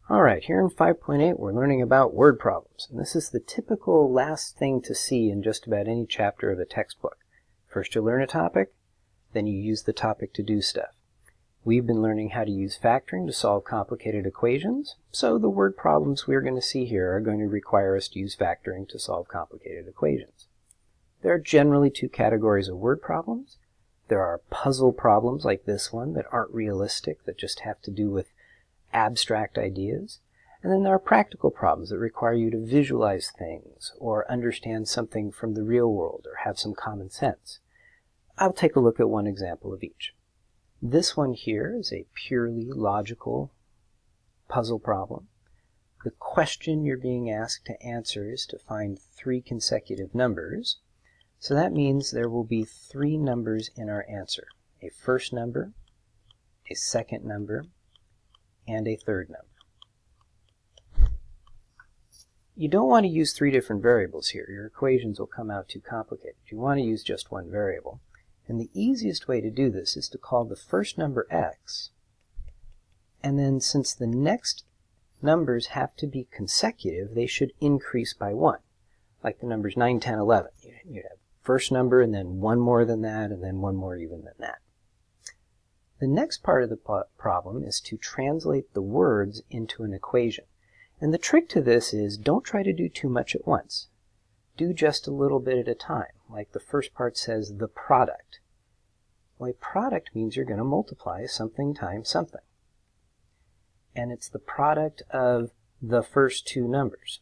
Alright, here in 5.8 we're learning about word problems, and this is the typical last thing to see in just about any chapter of a textbook. First you learn a topic, then you use the topic to do stuff. We've been learning how to use factoring to solve complicated equations, so the word problems we're going to see here are going to require us to use factoring to solve complicated equations. There are generally two categories of word problems. There are puzzle problems like this one that aren't realistic, that just have to do with abstract ideas. And then there are practical problems that require you to visualize things or understand something from the real world or have some common sense. I'll take a look at one example of each. This one here is a purely logical puzzle problem. The question you're being asked to answer is to find three consecutive numbers. So that means there will be three numbers in our answer: a first number, a second number, and a third number. You don't want to use three different variables here. Your equations will come out too complicated. You want to use just one variable. And the easiest way to do this is to call the first number x, and then since the next numbers have to be consecutive, they should increase by 1. Like the numbers 9, 10, 11. You'd have first number and then one more than that and then one more even than that. The next part of the problem is to translate the words into an equation. And the trick to this is don't try to do too much at once. Do just a little bit at a time. Like the first part says the product. Well, a product means you're going to multiply something times something. And it's the product of the first two numbers.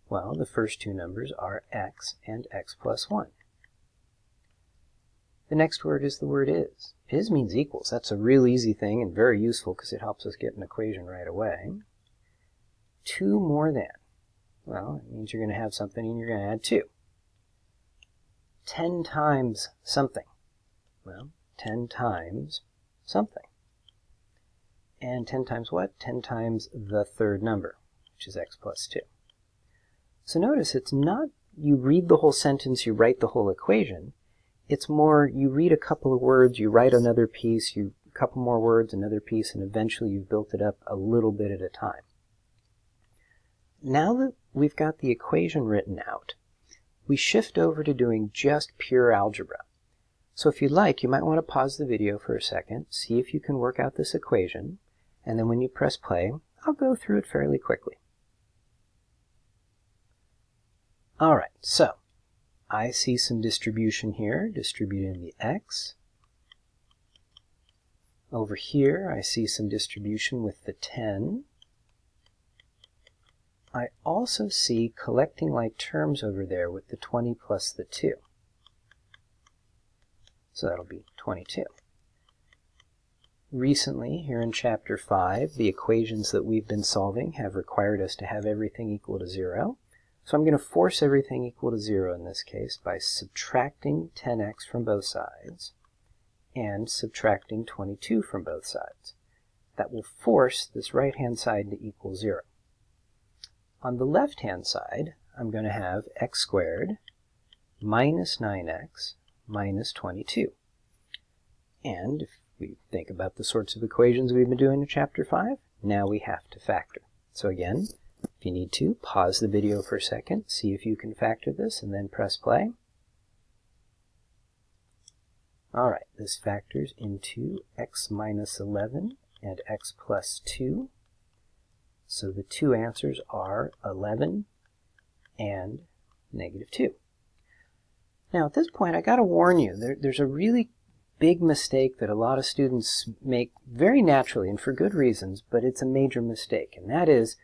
Well, the first two numbers are x and x plus 1. The next word is the word is. Is means equals. That's a real easy thing and very useful because it helps us get an equation right away. 2 more than. Well, it means you're going to have something and you're going to add 2. 10 times something. Well, 10 times something. And 10 times what? 10 times the third number, which is x plus 2. So notice it's not you read the whole sentence, you write the whole equation. It's more you read a couple of words, you write another piece, a couple more words, another piece, and eventually you've built it up a little bit at a time. Now that we've got the equation written out, we shift over to doing just pure algebra. So if you'd like, you might want to pause the video for a second, see if you can work out this equation, and then when you press play, I'll go through it fairly quickly. Alright, so I see some distribution here, distributing the x. Over here, I see some distribution with the 10. I also see collecting like terms over there with the 20 plus the 2. So that'll be 22. Recently, here in Chapter 5, the equations that we've been solving have required us to have everything equal to 0. So I'm going to force everything equal to 0 in this case by subtracting 10x from both sides and subtracting 22 from both sides. That will force this right-hand side to equal 0. On the left-hand side, I'm going to have x squared minus 9x minus 22. And if we think about the sorts of equations we've been doing in Chapter 5, now we have to factor. So again, if you need to, pause the video for a second, see if you can factor this, and then press play. Alright, this factors into x minus 11 and x plus 2. So the two answers are 11 and negative 2. Now at this point, I got to warn you, there's a really big mistake that a lot of students make very naturally and for good reasons, but it's a major mistake, and that is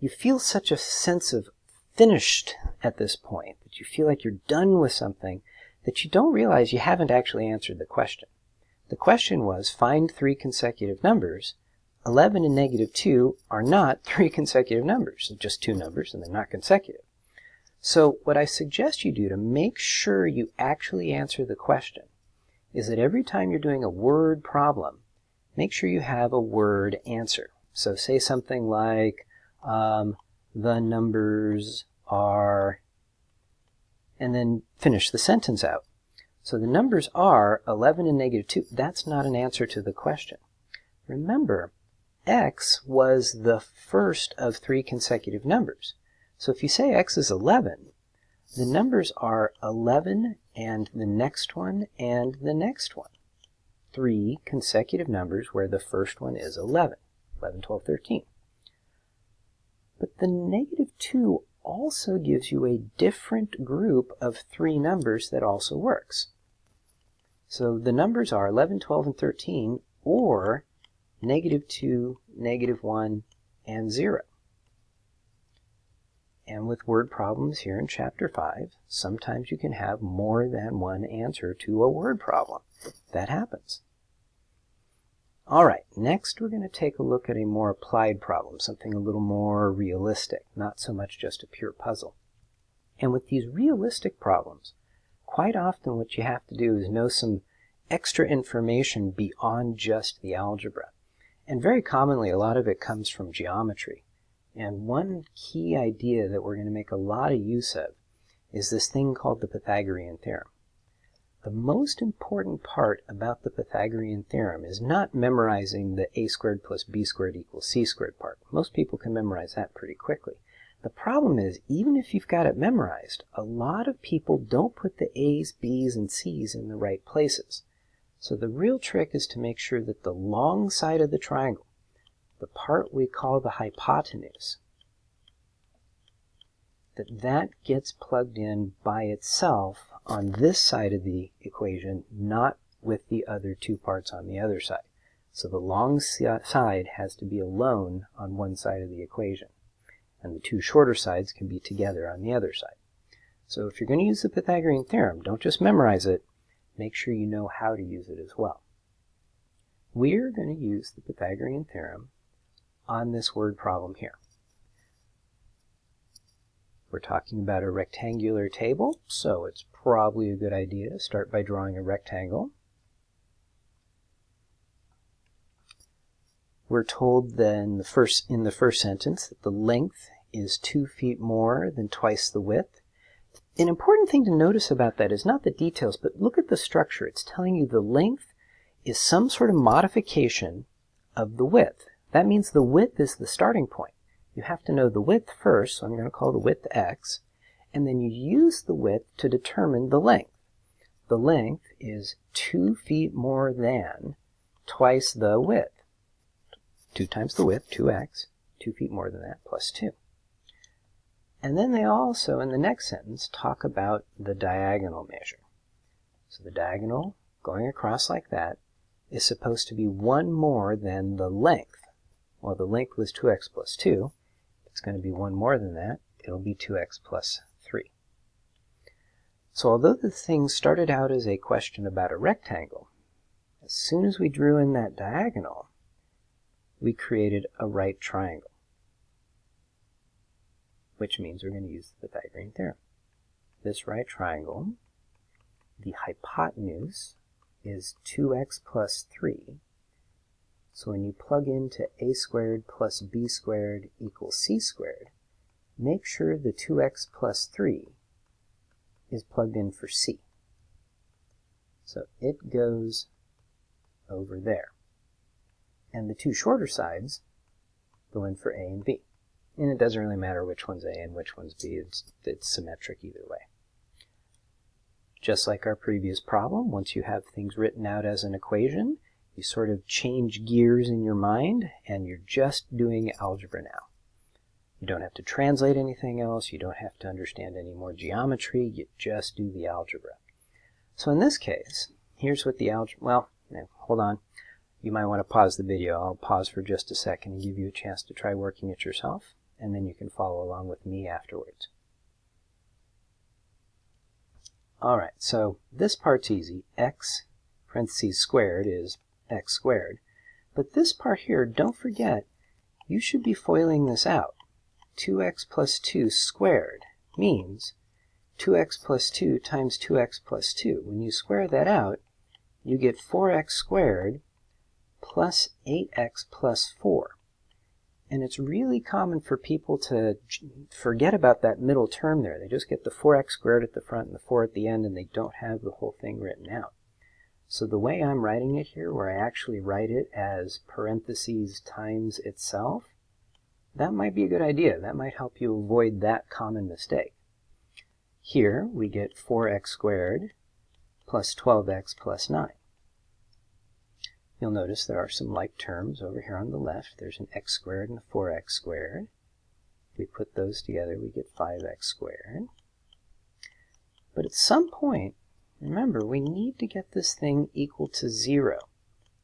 you feel such a sense of finished at this point, that you feel like you're done with something, that you don't realize you haven't actually answered the question. The question was, find three consecutive numbers. 11 and negative 2 are not three consecutive numbers. They're just two numbers, and they're not consecutive. So what I suggest you do to make sure you actually answer the question is that every time you're doing a word problem, make sure you have a word answer. So say something like, the numbers are, and then finish the sentence out. So the numbers are 11 and negative 2. That's not an answer to the question. Remember, x was the first of three consecutive numbers. So if you say x is 11, the numbers are 11 and the next one and the next one. Three consecutive numbers where the first one is 11. 11, 12, 13. But the -2 also gives you a different group of three numbers that also works. So the numbers are 11, 12, and 13, or -2, -1, and 0. And with word problems here in Chapter 5, sometimes you can have more than one answer to a word problem. That happens. All right, next we're going to take a look at a more applied problem, something a little more realistic, not so much just a pure puzzle. And with these realistic problems, quite often what you have to do is know some extra information beyond just the algebra. And very commonly, a lot of it comes from geometry. And one key idea that we're going to make a lot of use of is this thing called the Pythagorean theorem. The most important part about the Pythagorean theorem is not memorizing the a squared plus b squared equals c squared part. Most people can memorize that pretty quickly. The problem is, even if you've got it memorized, a lot of people don't put the a's, b's, and c's in the right places. So the real trick is to make sure that the long side of the triangle, the part we call the hypotenuse, that gets plugged in by itself on this side of the equation, not with the other two parts on the other side. So the long side has to be alone on one side of the equation, and the two shorter sides can be together on the other side. So if you're going to use the Pythagorean theorem, don't just memorize it, make sure you know how to use it as well. We're going to use the Pythagorean theorem on this word problem here. We're talking about a rectangular table, so it's probably a good idea to start by drawing a rectangle. We're told then in the first sentence that the length is 2 feet more than twice the width. An important thing to notice about that is not the details, but look at the structure. It's telling you the length is some sort of modification of the width. That means the width is the starting point. You have to know the width first, so I'm going to call the width x, and then you use the width to determine the length. The length is 2 feet more than twice the width. 2 times the width, 2x, 2 feet more than that, plus 2. And then they also, in the next sentence, talk about the diagonal measure. So the diagonal, going across like that, is supposed to be 1 more than the length. Well, the length was 2x plus 2. It's going to be 1 more than that. It'll be 2x plus 3. So although the thing started out as a question about a rectangle, as soon as we drew in that diagonal, we created a right triangle, which means we're going to use the Pythagorean theorem. This right triangle, the hypotenuse is 2x plus 3. So when you plug into a squared plus b squared equals c squared, make sure the 2x plus 3 is plugged in for c. So it goes over there. And the two shorter sides go in for a and b. And it doesn't really matter which one's a and which one's b. It's symmetric either way. Just like our previous problem, once you have things written out as an equation, you sort of change gears in your mind, and you're just doing algebra now. You don't have to translate anything else. You don't have to understand any more geometry. You just do the algebra. So in this case, here's what the algebra... Well, hold on. You might want to pause the video. I'll pause for just a second and give you a chance to try working it yourself, and then you can follow along with me afterwards. All right, so this part's easy. X parentheses squared is x squared. But this part here, don't forget, you should be foiling this out. 2x plus 2 squared means 2x plus 2 times 2x plus 2. When you square that out, you get 4x squared plus 8x plus 4. And it's really common for people to forget about that middle term there. They just get the 4x squared at the front and the 4 at the end, and they don't have the whole thing written out. So the way I'm writing it here, where I actually write it as parentheses times itself, that might be a good idea. That might help you avoid that common mistake. Here we get 4x squared plus 12x plus 9. You'll notice there are some like terms over here on the left. There's an x squared and a 4x squared. If we put those together, we get 5x squared. But at some point, remember, we need to get this thing equal to 0.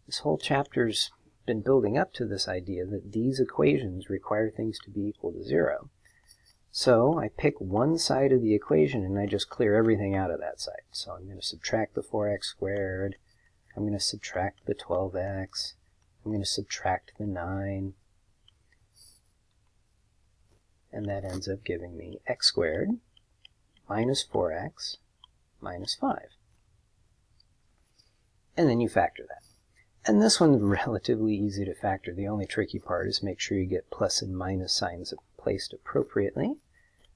This whole chapter's been building up to this idea that these equations require things to be equal to 0. So I pick one side of the equation and I just clear everything out of that side. So I'm going to subtract the 4x squared, I'm going to subtract the 12x, I'm going to subtract the 9, and that ends up giving me x squared minus 4x minus 5. And then you factor that. And this one's relatively easy to factor. The only tricky part is make sure you get plus and minus signs placed appropriately.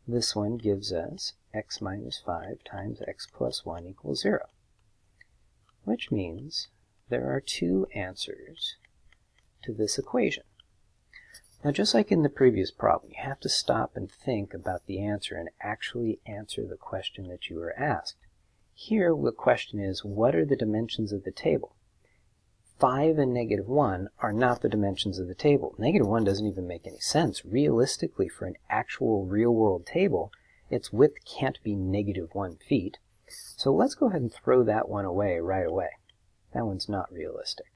This one gives us x minus 5 times x plus 1 equals 0, which means there are two answers to this equation. Now, just like in the previous problem, you have to stop and think about the answer and actually answer the question that you were asked. Here, the question is, what are the dimensions of the table? 5 and negative 1 are not the dimensions of the table. Negative 1 doesn't even make any sense. Realistically, for an actual real-world table, its width can't be negative 1 feet. So let's go ahead and throw that one away right away. That one's not realistic.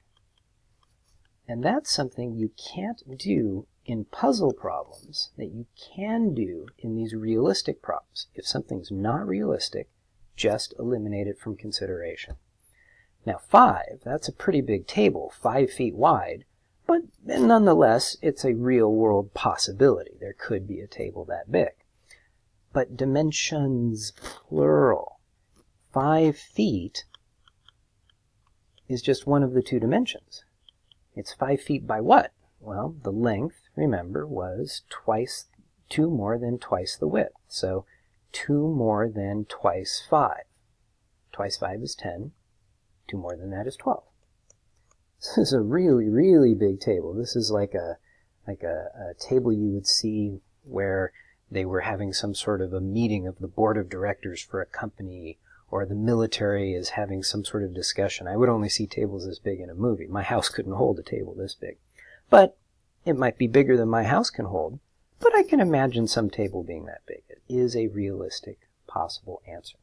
And that's something you can't do in puzzle problems that you can do in these realistic problems. If something's not realistic, just eliminate it from consideration. Now 5, that's a pretty big table, 5 feet wide, but nonetheless, it's a real-world possibility. There could be a table that big. But dimensions, plural. 5 feet is just one of the two dimensions. It's 5 feet by what? Well, the length, remember, was 2 more than twice the width. So 2 more than twice 5. Twice 5 is 10. 2 more than that is 12. This is a really, really big table. This is like a table you would see where they were having some sort of a meeting of the board of directors for a company, or the military is having some sort of discussion. I would only see tables this big in a movie. My house couldn't hold a table this big. But it might be bigger than my house can hold, but I can imagine some table being that big. It is a realistic, possible answer.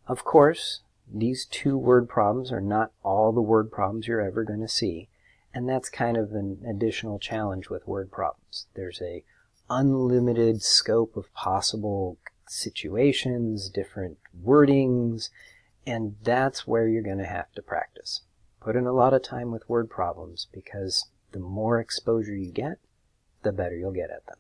Of course, these two word problems are not all the word problems you're ever going to see, and that's kind of an additional challenge with word problems. There's a unlimited scope of possible situations, different wordings, and that's where you're going to have to practice. Put in a lot of time with word problems, because the more exposure you get, the better you'll get at them.